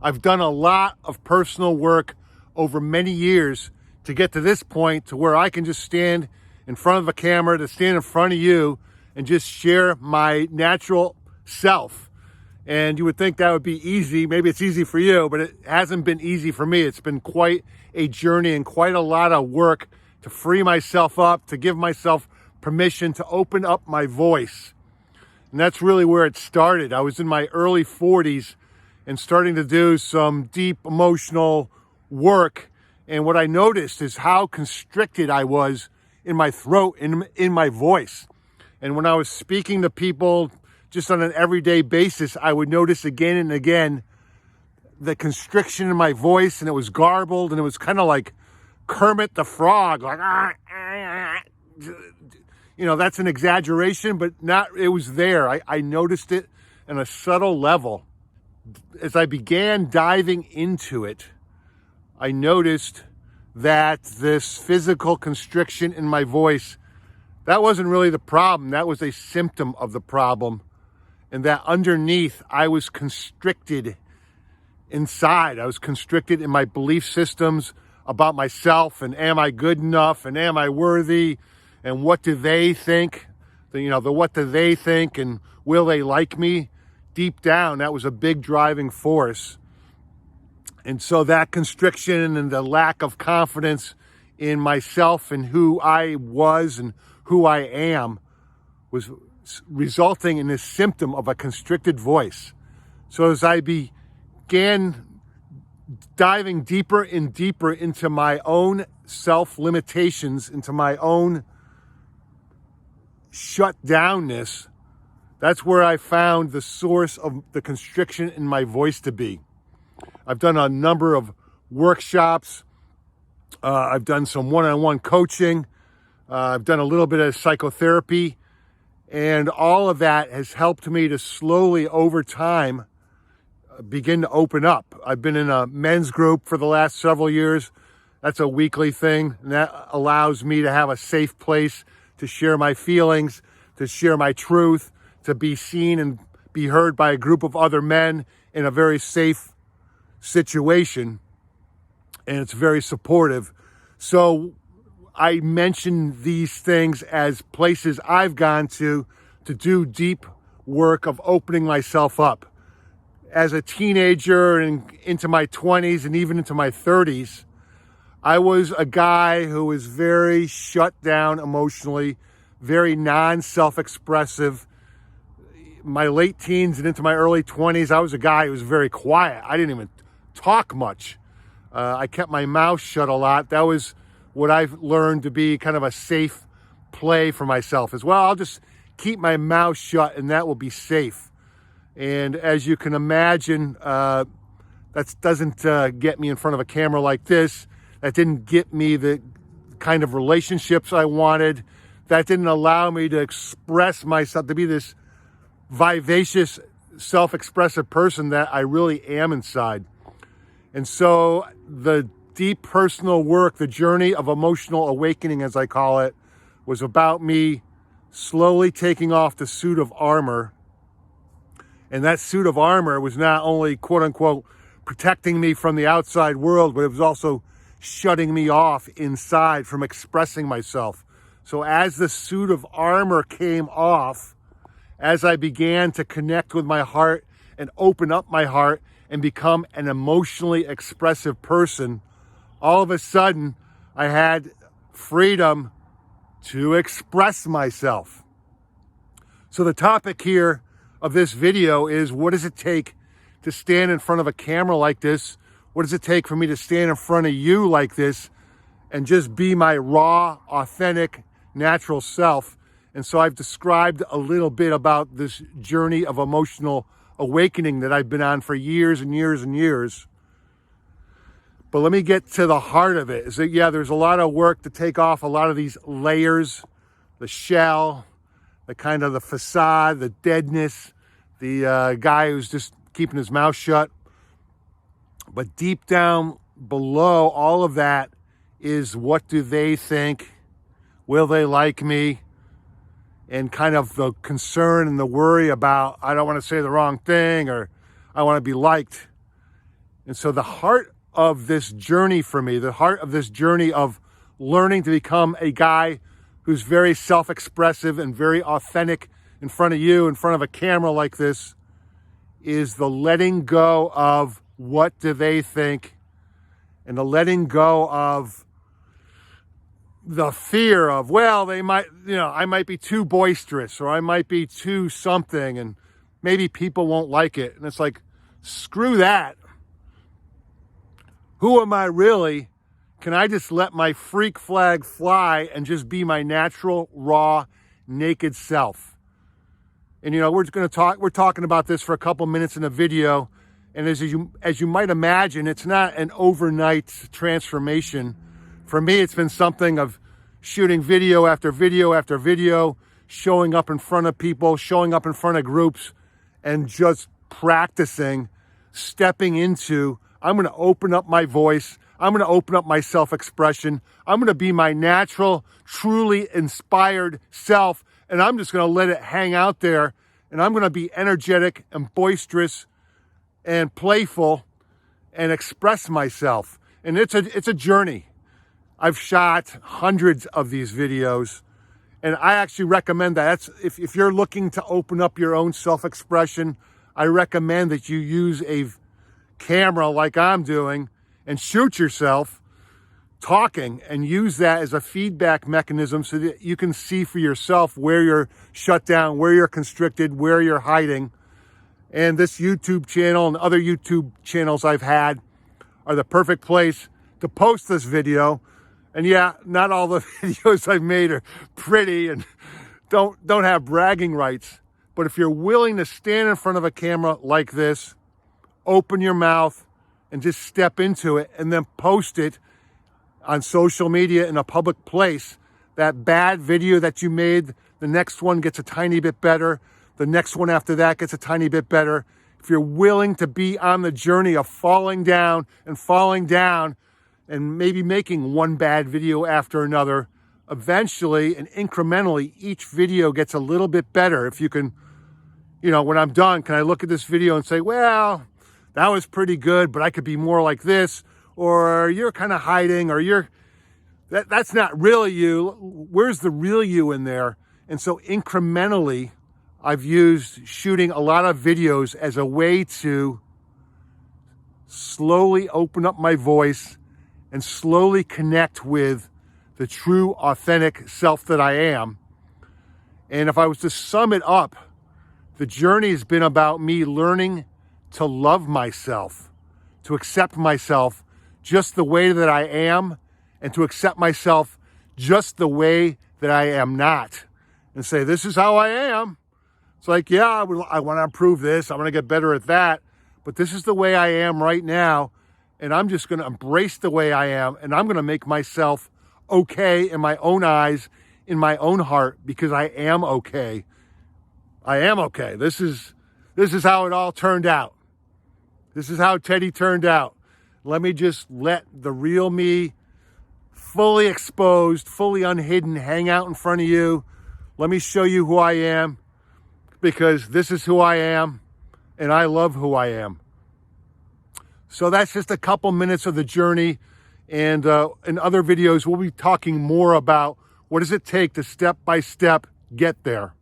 I've done a lot of personal work over many years to get to this point to where I can just stand in front of a camera, to stand in front of you and just share my natural self. And you would think that would be easy. Maybe it's easy for you, but it hasn't been easy for me. It's been quite a journey and quite a lot of work to free myself up, to give myself permission to open up my voice. And that's really where it started. I was in my early 40s and starting to do some deep emotional work. And what I noticed is how constricted I was in my throat, in my voice. And when I was speaking to people just on an everyday basis, I would notice again and again the constriction in my voice, and it was garbled, and it was kind of like Kermit the Frog, like, that's an exaggeration, but not, it was there. I noticed it on a subtle level. As I began diving into it, I noticed that this physical constriction in my voice, that wasn't really the problem. That was a symptom of the problem. And that underneath, I was constricted inside. I was constricted in my belief systems about myself, and am I good enough, and am I worthy, and what do they think? The what do they think, and will they like me? Deep down, that was a big driving force. And so that constriction and the lack of confidence in myself and who I was and who I am was resulting in this symptom of a constricted voice. So as I began diving deeper and deeper into my own self-limitations, into my own shut-downness, that's where I found the source of the constriction in my voice to be. I've done a number of workshops. I've done some one-on-one coaching. I've done a little bit of psychotherapy. And all of that has helped me to slowly, over time, begin to open up. I've been in a men's group for the last several years. That's a weekly thing. And that allows me to have a safe place to share my feelings, to share my truth, to be seen and be heard by a group of other men in a very safe situation. And it's very supportive. So I mention these things as places I've gone to do deep work of opening myself up. As a teenager and into my 20s and even into my 30s, I was a guy who was very shut down emotionally, very non-self-expressive. My late teens and into my early 20s, I was a guy who was very quiet. I didn't even talk much. I kept my mouth shut a lot. That was what I've learned to be kind of a safe play for myself as well. I'll just keep my mouth shut and that will be safe. And as you can imagine, that doesn't get me in front of a camera like this. That didn't get me the kind of relationships I wanted. That didn't allow me to express myself, to be this vivacious, self-expressive person that I really am inside. And so the deep personal work, the journey of emotional awakening, as I call it, was about me slowly taking off the suit of armor. And that suit of armor was not only, quote unquote, protecting me from the outside world, but it was also shutting me off inside from expressing myself. So as the suit of armor came off, as I began to connect with my heart and open up my heart and become an emotionally expressive person, all of a sudden I had freedom to express myself. So the topic here of this video is, what does it take to stand in front of a camera like this? What does it take for me to stand in front of you like this and just be my raw, authentic, natural self? And so I've described a little bit about this journey of emotional awakening that I've been on for years and years and years. But let me get to the heart of it. Is that, yeah, there's a lot of work to take off a lot of these layers, the shell, the kind of the facade, the deadness, the guy who's just keeping his mouth shut. But deep down below all of that is, what do they think? Will they like me? And kind of the concern and the worry about, I don't want to say the wrong thing, or I want to be liked. And so the heart of this journey for me, the heart of this journey of learning to become a guy who's very self-expressive and very authentic in front of you, in front of a camera like this, is the letting go of what do they think, and the letting go of the fear of, well, they might, I might be too boisterous, or I might be too something, and maybe people won't like it. And it's like, screw that. Who am I really? Can I just let my freak flag fly and just be my natural, raw, naked self? And we're talking about this for a couple minutes in a video, and as you might imagine, it's not an overnight transformation. For me, it's been something of shooting video after video after video, showing up in front of people, showing up in front of groups, and just practicing, stepping into, I'm going to open up my voice. I'm going to open up my self-expression. I'm going to be my natural, truly inspired self, and I'm just going to let it hang out there, and I'm going to be energetic and boisterous and playful and express myself. And it's a journey. I've shot hundreds of these videos, and I actually recommend that. If you're looking to open up your own self-expression, I recommend that you use a camera like I'm doing and shoot yourself talking, and use that as a feedback mechanism so that you can see for yourself where you're shut down, where you're constricted, where you're hiding. And this YouTube channel and other YouTube channels I've had are the perfect place to post this video. And yeah, not all the videos I've made are pretty and don't have bragging rights. But if you're willing to stand in front of a camera like this, open your mouth and just step into it, and then post it on social media in a public place, that bad video that you made, the next one gets a tiny bit better. The next one after that gets a tiny bit better. If you're willing to be on the journey of falling down and maybe making one bad video after another, eventually and incrementally, each video gets a little bit better. If you can, when I'm done, can I look at this video and say, well, that was pretty good, but I could be more like this, or you're kind of hiding, or that's not really you. Where's the real you in there? And so incrementally, I've used shooting a lot of videos as a way to slowly open up my voice and slowly connect with the true, authentic self that I am. And if I was to sum it up, the journey has been about me learning to love myself, to accept myself just the way that I am, and to accept myself just the way that I am not. And say, this is how I am. It's like, yeah, I want to improve this. I want to get better at that. But this is the way I am right now. And I'm just going to embrace the way I am. And I'm going to make myself okay in my own eyes, in my own heart, because I am okay. I am okay. This is how it all turned out. This is how Teddy turned out. Let me just let the real me, fully exposed, fully unhidden, hang out in front of you. Let me show you who I am, because this is who I am, and I love who I am. So that's just a couple minutes of the journey. And in other videos, we'll be talking more about what does it take to step by step get there.